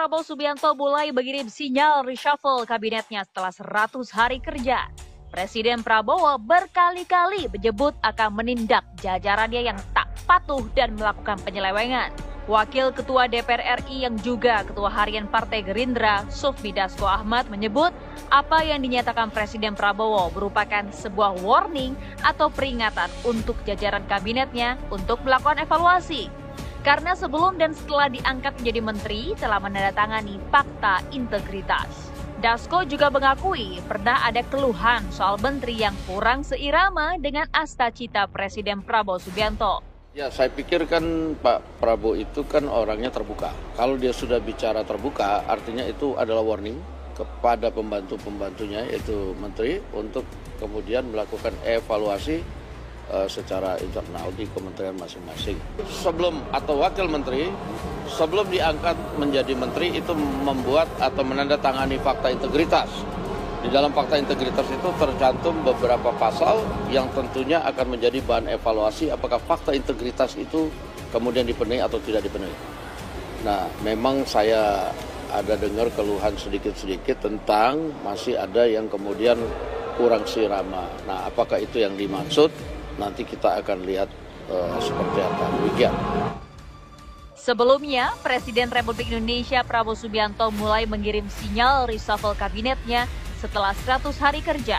Prabowo Subianto mulai mengirim sinyal reshuffle kabinetnya setelah 100 hari kerja. Presiden Prabowo berkali-kali menyebut akan menindak jajarannya yang tak patuh dan melakukan penyelewengan. Wakil Ketua DPR RI yang juga Ketua Harian Partai Gerindra, Sufmi Dasko Ahmad menyebut apa yang dinyatakan Presiden Prabowo merupakan sebuah warning atau peringatan untuk jajaran kabinetnya untuk melakukan evaluasi. Karena sebelum dan setelah diangkat menjadi menteri telah menandatangani fakta integritas. Dasko juga mengakui pernah ada keluhan soal menteri yang kurang seirama dengan asta-cita Presiden Prabowo Subianto. Ya, saya pikir kan Pak Prabowo itu kan orangnya terbuka. Kalau dia sudah bicara terbuka, artinya itu adalah warning kepada pembantu-pembantunya, yaitu menteri, untuk kemudian melakukan evaluasi secara internal di kementerian masing-masing. Sebelum atau wakil menteri, sebelum diangkat menjadi menteri itu membuat atau menandatangani fakta integritas. Di dalam fakta integritas itu tercantum beberapa pasal yang tentunya akan menjadi bahan evaluasi apakah fakta integritas itu kemudian dipenuhi atau tidak dipenuhi. Nah, memang saya ada dengar keluhan sedikit-sedikit tentang masih ada yang kemudian kurang sirama. Nah, apakah itu yang dimaksud? Nanti kita akan lihat seperti apa. Demikian. Sebelumnya, Presiden Republik Indonesia Prabowo Subianto mulai mengirim sinyal reshuffle kabinetnya setelah 100 hari kerja.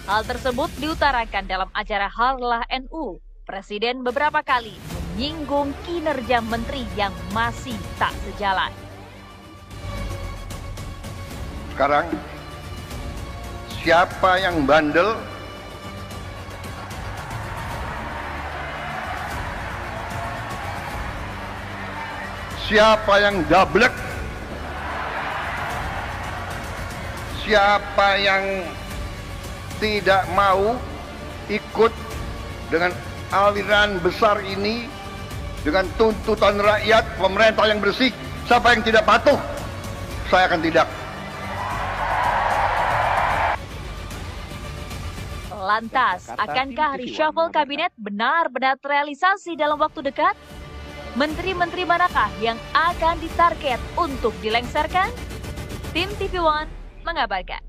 Hal tersebut diutarakan dalam acara Harlah NU. Presiden beberapa kali menyinggung kinerja menteri yang masih tak sejalan. Sekarang, siapa yang bandel, siapa yang dablek, siapa yang tidak mau ikut dengan aliran besar ini, dengan tuntutan rakyat, pemerintah yang bersih, siapa yang tidak patuh, saya akan tindak. Lantas, akankah reshuffle kabinet benar-benar terrealisasi dalam waktu dekat? Menteri-menteri manakah yang akan ditarget untuk dilengsarkan? Tim TV One mengabarkan.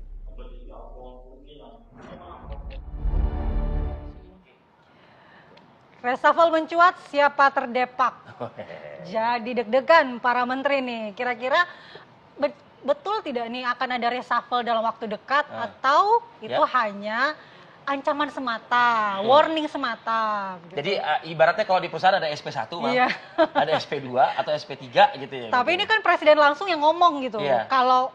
Reshuffle mencuat, siapa terdepak? Jadi deg-degan para menteri nih. Kira-kira betul tidak nih akan ada reshuffle dalam waktu dekat atau itu hanya ancaman semata, warning semata. Gitu. Jadi ibaratnya kalau di perusahaan ada SP1, ada SP2 atau SP3 gitu ya. Tapi ini kan presiden langsung yang ngomong gitu. Kalau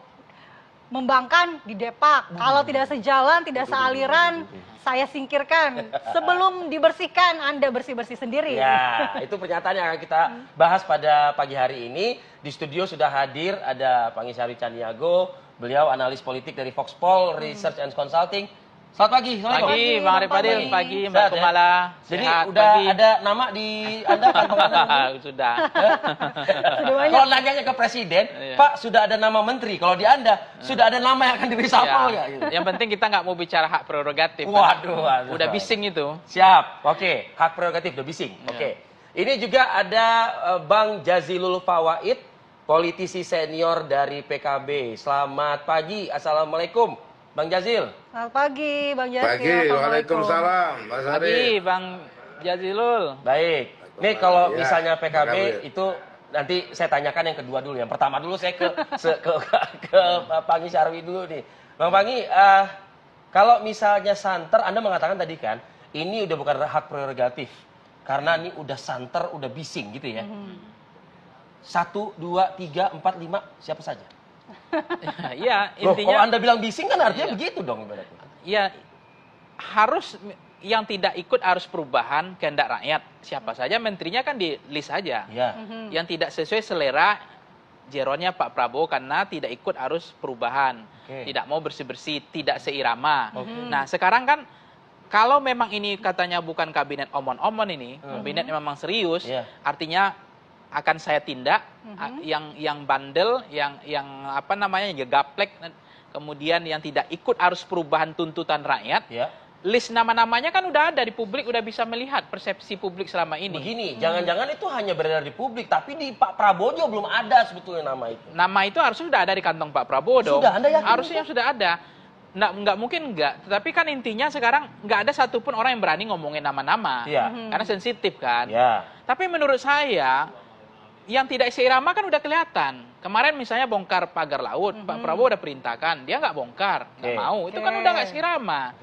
membangkang didepak, kalau tidak sejalan, tidak sealiran, saya singkirkan. Sebelum dibersihkan, Anda bersih-bersih sendiri. Ya, itu pernyataan yang akan kita bahas pada pagi hari ini. Di studio sudah hadir ada Pak Ngisari Caniago, beliau analis politik dari Foxpol Research and Consulting. Selamat pagi, pagi Bang Arifadil, pagi Mbak Kumala. Jadi udah ada nama di Anda kan? Sudah. Kalau nanyanya ke Presiden, Pak sudah ada nama Menteri. Kalau di Anda sudah ada nama yang akan di-reshuffle nggak? Gitu. Yang penting kita nggak mau bicara hak prerogatif. Waduh. Udah bising itu. Siap, oke. Hak prerogatif udah bising. Oke. Ini juga ada Bang Jazilul Fawait, politisi senior dari PKB. Selamat pagi, Assalamualaikum. Bang Jazil. Selamat pagi, Bang Jazil. Pagi, waalaikumsalam. Mas Ari. Pagi, Bang Jazilul. Baik. Nih kalau misalnya PKB itu nanti saya tanyakan yang kedua dulu. Yang pertama dulu saya ke Pak Ngisarwi dulu nih. Bang Pangi, kalau misalnya santer, Anda mengatakan tadi kan, ini udah bukan hak prerogatif. Karena ini udah santer, udah bising gitu ya. 1, 2, 3, 4, 5, siapa saja? Iya, kalau intinya Anda bilang bising kan artinya begitu dong ibaratnya. Iya, harus yang tidak ikut harus perubahan kehendak rakyat. Siapa saja menterinya kan di list saja. Yang tidak sesuai selera jeronnya Pak Prabowo karena tidak ikut arus perubahan. Tidak mau bersih-bersih, tidak seirama. Nah, sekarang kan kalau memang ini katanya bukan kabinet omon-omon ini, kabinet yang memang serius, artinya akan saya tindak yang bandel, yang apa namanya, yang gaplek, kemudian yang tidak ikut arus perubahan tuntutan rakyat, list nama-namanya kan udah ada di publik, udah bisa melihat persepsi publik selama ini. Begini, jangan-jangan itu hanya beredar di publik, tapi di Pak Prabowo juga belum ada sebetulnya nama itu. Nama itu harusnya sudah ada di kantong Pak Prabowo dong. Sudah, Anda yakin harusnya sudah ada. Nggak mungkin nggak. Tetapi kan intinya sekarang nggak ada satupun orang yang berani ngomongin nama-nama. Iya. Karena sensitif kan. Ya. Tapi menurut saya, yang tidak seirama kan udah kelihatan. Kemarin misalnya bongkar pagar laut, Pak Prabowo udah perintahkan, dia nggak bongkar, nggak mau. Itu kan udah nggak seirama.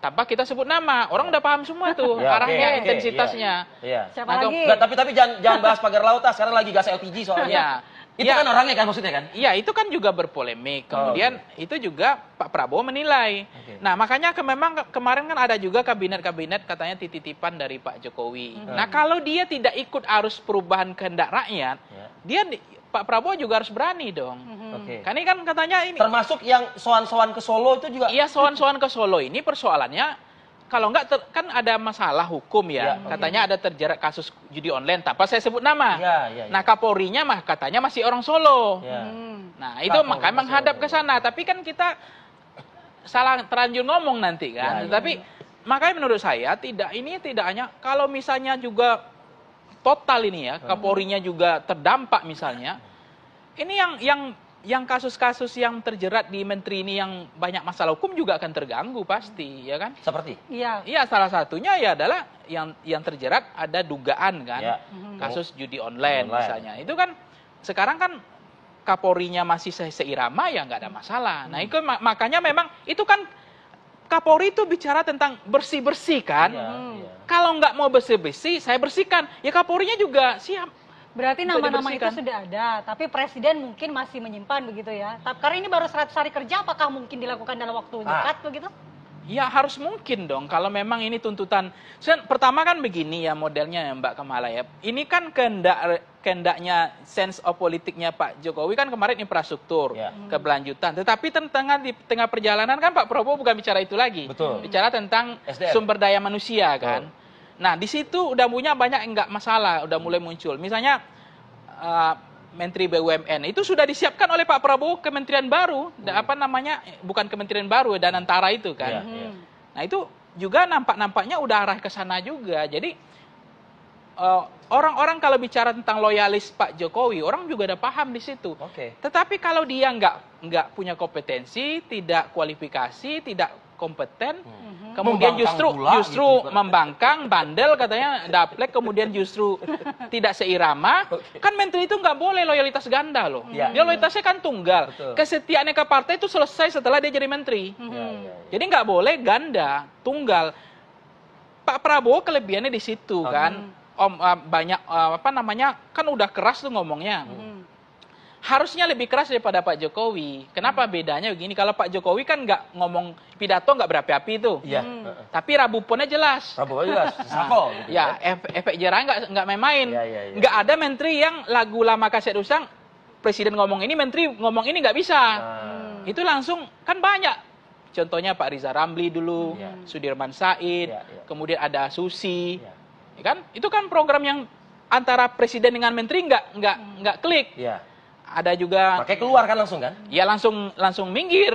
Tanpa kita sebut nama, orang udah paham semua tuh arahnya, intensitasnya. Iya. Siapa lagi? Tapi jangan bahas pagar laut, sekarang lagi gas LPG soalnya. Itu kan orangnya kan maksudnya kan? Iya, itu kan juga berpolemik. Kemudian itu juga Pak Prabowo menilai. Nah, makanya memang kemarin kan ada juga kabinet-kabinet katanya titipan dari Pak Jokowi. Nah, kalau dia tidak ikut arus perubahan kehendak rakyat, Pak Prabowo juga harus berani dong. Karena ini kan katanya ini. Termasuk yang soan-soan ke Solo itu juga. Iya, soan-soan ke Solo ini persoalannya kalau enggak kan ada masalah hukum ya. Katanya ada terjerat kasus judi online tanpa saya sebut nama. Nah, Kapolrinya mah katanya masih orang Solo. Nah, itu makanya menghadap ke sana. Tapi kan kita salah terlanjur ngomong nanti kan. Tapi makanya menurut saya ini tidak hanya kalau misalnya juga total ini ya, Kapolrinya juga terdampak misalnya. Ini yang kasus-kasus yang terjerat di menteri ini yang banyak masalah hukum juga akan terganggu pasti, ya kan? Seperti? Iya, salah satunya ya adalah yang terjerat ada dugaan kan, kasus judi online misalnya. Itu kan sekarang kan Kapolrinya masih seirama ya nggak ada masalah. Nah itu makanya memang itu kan Kapolri itu bicara tentang bersih-bersih kan. Kalau nggak mau bersih-bersih, saya bersihkan. Ya Kapolrinya juga siap. Berarti nama-nama itu sudah ada, tapi Presiden mungkin masih menyimpan begitu ya. Karena ini baru 100 hari kerja, apakah mungkin dilakukan dalam waktu dekat begitu? Ya harus mungkin dong, kalau memang ini tuntutan. Pertama kan begini ya modelnya ya Mbak Kamala ya. Ini kan kehendaknya sense of politiknya Pak Jokowi kan kemarin infrastruktur, keberlanjutan. Tetapi di tengah perjalanan kan Pak Prabowo bukan bicara itu lagi. Bicara tentang SDM. Sumber daya manusia kan. Nah, di situ udah punya banyak enggak masalah, udah mulai muncul. Misalnya Menteri BUMN itu sudah disiapkan oleh Pak Prabowo kementerian baru, bukan kementerian baru, Danantara itu kan. Nah, itu juga nampaknya udah arah ke sana juga. Jadi orang-orang kalau bicara tentang loyalis Pak Jokowi, orang juga udah paham di situ. Tetapi kalau dia nggak punya kompetensi, tidak kualifikasi, tidak kompeten, kemudian justru membangkang, bandel katanya, daplek, kemudian justru tidak seirama, kan menteri itu nggak boleh loyalitas ganda loh. Dia loyalitasnya kan tunggal. Kesetiaannya ke partai itu selesai setelah dia jadi menteri. Jadi nggak boleh ganda, tunggal. Pak Prabowo kelebihannya di situ kan. Banyak kan udah keras tuh ngomongnya. Harusnya lebih keras daripada Pak Jokowi. Kenapa bedanya begini? Kalau Pak Jokowi kan nggak ngomong pidato nggak berapi-api itu. Tapi rabuponnya jelas. Shuffle. Gitu, ya, efek jerah nggak main-main. Nggak ada menteri yang lagu lama kaset usang, presiden ngomong ini, menteri ngomong ini nggak bisa. Itu langsung kan banyak. Contohnya Pak Riza Ramli dulu, Sudirman Said, kemudian ada Susi. Ya kan? Itu kan program yang antara presiden dengan menteri nggak klik. Ada juga makanya keluar kan langsung kan? Ya langsung minggir.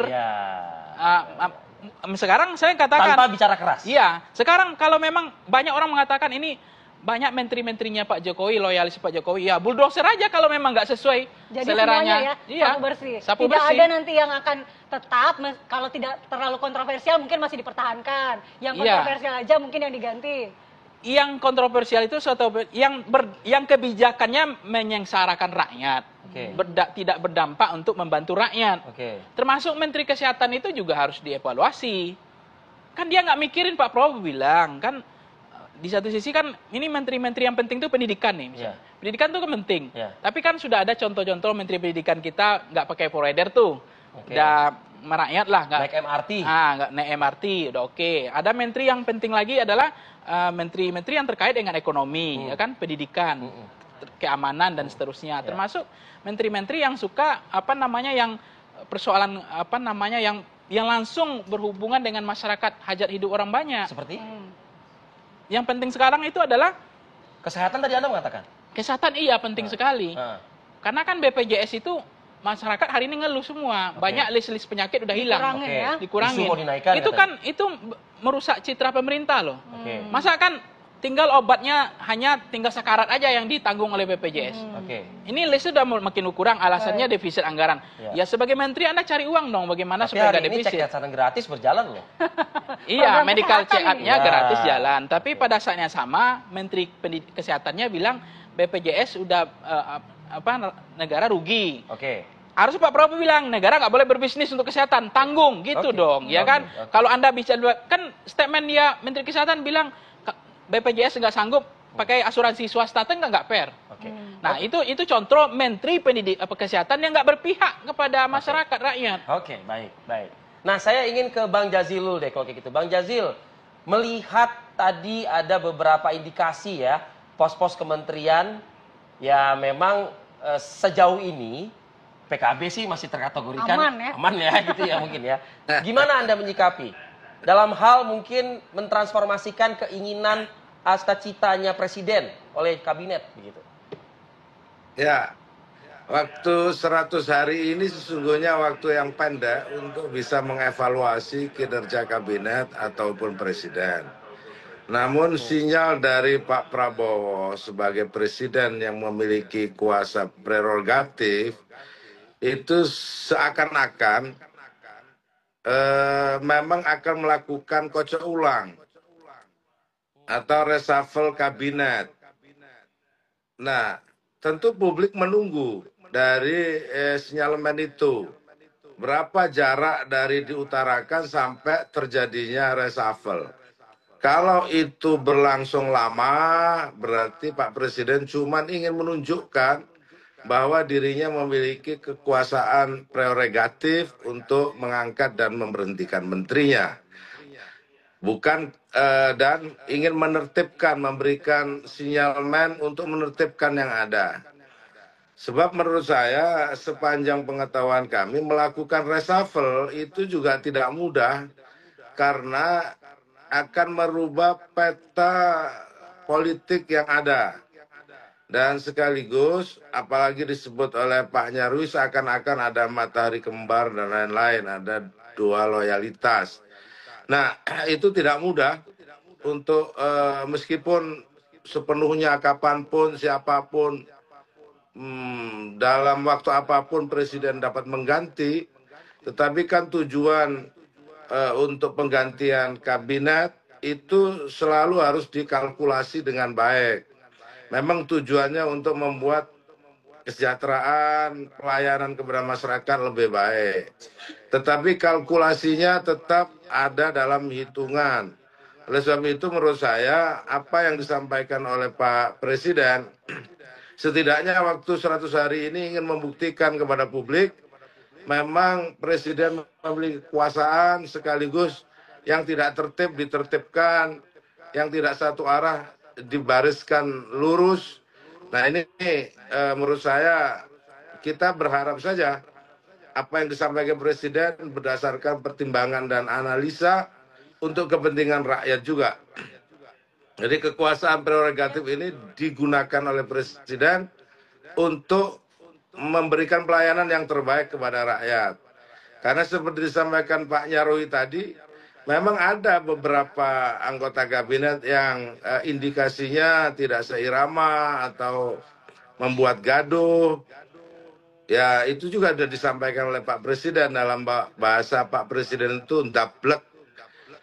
Sekarang saya katakan tanpa bicara keras. Iya, sekarang kalau memang banyak orang mengatakan ini banyak menteri-menterinya Pak Jokowi, loyalis Pak Jokowi, ya bulldozer aja kalau memang nggak sesuai seleranya. Jadi sapu bersih. Sapu tidak bersih. Ada nanti yang akan tetap, kalau tidak terlalu kontroversial mungkin masih dipertahankan. Yang kontroversial aja mungkin yang diganti. Yang kontroversial itu yang kebijakannya menyengsarakan rakyat. Tidak berdampak untuk membantu rakyat. Termasuk Menteri Kesehatan itu juga harus dievaluasi. Kan dia nggak mikirin, Pak Prabowo bilang kan di satu sisi kan ini menteri-menteri yang penting itu pendidikan nih misalnya. Pendidikan itu kan penting. Tapi kan sudah ada contoh-contoh menteri pendidikan kita nggak pakai provider tuh. Udah merakyat lah, nggak naik MRT. Nggak naik MRT, udah oke. Ada menteri yang penting lagi adalah menteri-menteri yang terkait dengan ekonomi, ya kan, pendidikan, keamanan dan seterusnya. Termasuk menteri-menteri yang suka yang persoalan yang langsung berhubungan dengan masyarakat, hajat hidup orang banyak. Seperti? Yang penting sekarang itu adalah kesehatan. Tadi Anda mengatakan? Kesehatan iya penting sekali. Karena kan BPJS itu masyarakat hari ini ngeluh semua. Banyak list-list penyakit udah hilang. Dikurangin ya. Dikurangin. Isu mau dinaikkan Itu katanya. kan itu merusak citra pemerintah loh. Oke. Masa kan tinggal obatnya hanya tinggal sekarat aja yang ditanggung oleh BPJS. Oke. Ini list sudah makin kurang, alasannya defisit anggaran. Ya. Ya sebagai menteri Anda cari uang dong bagaimana Tapi supaya hari nggak ini cek defisit. kesehatan gratis berjalan loh. Iya, Program medical kesehatan check up-nya ini. gratis Ya. jalan. Tapi pada saat yang sama, Menteri Kesehatannya bilang BPJS udah negara rugi. Oke. Harus Pak Prabowo bilang negara nggak boleh berbisnis untuk kesehatan, tanggung gitu Oke. dong, ya kan? Oke. Kalau Anda bisa kan statement dia Menteri Kesehatan bilang BPJS nggak sanggup pakai asuransi swasta, kan nggak fair. Oke. Nah itu contoh Menteri Kesehatan yang nggak berpihak kepada masyarakat rakyat. Oke, baik, baik. Nah, saya ingin ke Bang Jazil dulu deh kalau kayak gitu. Bang Jazil, melihat tadi ada beberapa indikasi ya, pos-pos kementerian ya memang sejauh ini PKB sih masih terkategorikan aman ya gitu ya mungkin ya. Gimana Anda menyikapi dalam hal mungkin mentransformasikan keinginan cita-citanya presiden oleh kabinet begitu? Ya, waktu 100 hari ini sesungguhnya waktu yang pendek untuk bisa mengevaluasi kinerja kabinet ataupun presiden. Namun sinyal dari Pak Prabowo sebagai presiden yang memiliki kuasa prerogatif itu seakan-akan memang akan melakukan kocok ulang atau reshuffle kabinet. Nah, tentu publik menunggu dari sinyalemen itu. Berapa jarak dari diutarakan sampai terjadinya reshuffle. Kalau itu berlangsung lama, berarti Pak Presiden cuma ingin menunjukkan bahwa dirinya memiliki kekuasaan prerogatif untuk mengangkat dan memberhentikan menterinya. Bukan dan ingin menertibkan, memberikan sinyalemen untuk menertibkan yang ada. Sebab menurut saya sepanjang pengetahuan kami melakukan reshuffle itu juga tidak mudah karena akan merubah peta politik yang ada. Dan sekaligus apalagi disebut oleh Pak Nyarwi seakan-akan ada matahari kembar dan lain-lain, ada dua loyalitas. Nah, itu tidak mudah untuk meskipun sepenuhnya kapanpun, siapapun, dalam waktu apapun presiden dapat mengganti, tetapi kan tujuan untuk penggantian kabinet itu selalu harus dikalkulasi dengan baik. Memang tujuannya untuk membuat kesejahteraan, pelayanan kepada masyarakat lebih baik. Tetapi kalkulasinya tetap ada dalam hitungan. Oleh sebab itu menurut saya apa yang disampaikan oleh Pak Presiden setidaknya waktu 100 hari ini ingin membuktikan kepada publik memang Presiden memiliki kekuasaan sekaligus yang tidak tertib ditertibkan, yang tidak satu arah dibariskan lurus. Nah ini menurut saya kita berharap saja apa yang disampaikan Presiden berdasarkan pertimbangan dan analisa untuk kepentingan rakyat juga. Jadi kekuasaan prerogatif ini digunakan oleh Presiden untuk memberikan pelayanan yang terbaik kepada rakyat. Karena seperti disampaikan Pak Nyarwi tadi, memang ada beberapa anggota kabinet yang indikasinya tidak seirama atau membuat gaduh. Ya itu juga sudah disampaikan oleh Pak Presiden dalam bahasa Pak Presiden itu ndablek.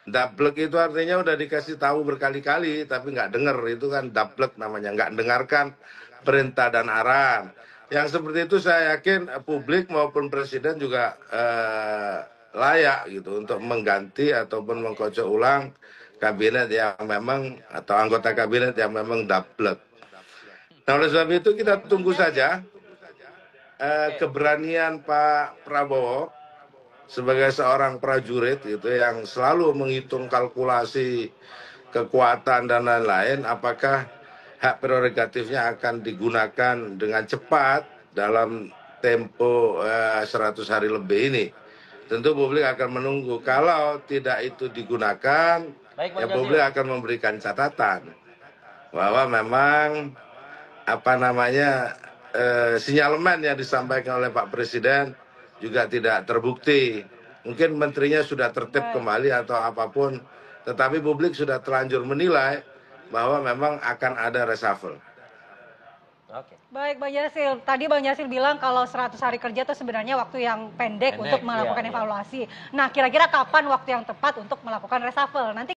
Ndablek itu artinya udah dikasih tahu berkali-kali tapi nggak dengar, itu kan ndablek namanya, nggak dengarkan perintah dan arahan. Yang seperti itu saya yakin publik maupun Presiden juga layak gitu untuk mengganti ataupun mengkocok ulang kabinet yang memang atau anggota kabinet yang memang ndablek. Nah oleh sebab itu kita tunggu saja keberanian Pak Prabowo sebagai seorang prajurit gitu yang selalu menghitung kalkulasi kekuatan dan lain-lain, apakah hak prerogatifnya akan digunakan dengan cepat dalam tempo 100 hari lebih ini. Tentu publik akan menunggu. Kalau tidak itu digunakan, ya publik akan memberikan catatan bahwa memang apa namanya sinyalemen yang disampaikan oleh Pak Presiden juga tidak terbukti. Mungkin menterinya sudah tertib kembali atau apapun, tetapi publik sudah terlanjur menilai bahwa memang akan ada reshuffle. Oke. Baik Bang Yasil, tadi Bang Yasil bilang kalau 100 hari kerja itu sebenarnya waktu yang pendek untuk melakukan evaluasi. Nah, kira-kira kapan waktu yang tepat untuk melakukan reshuffle? Nanti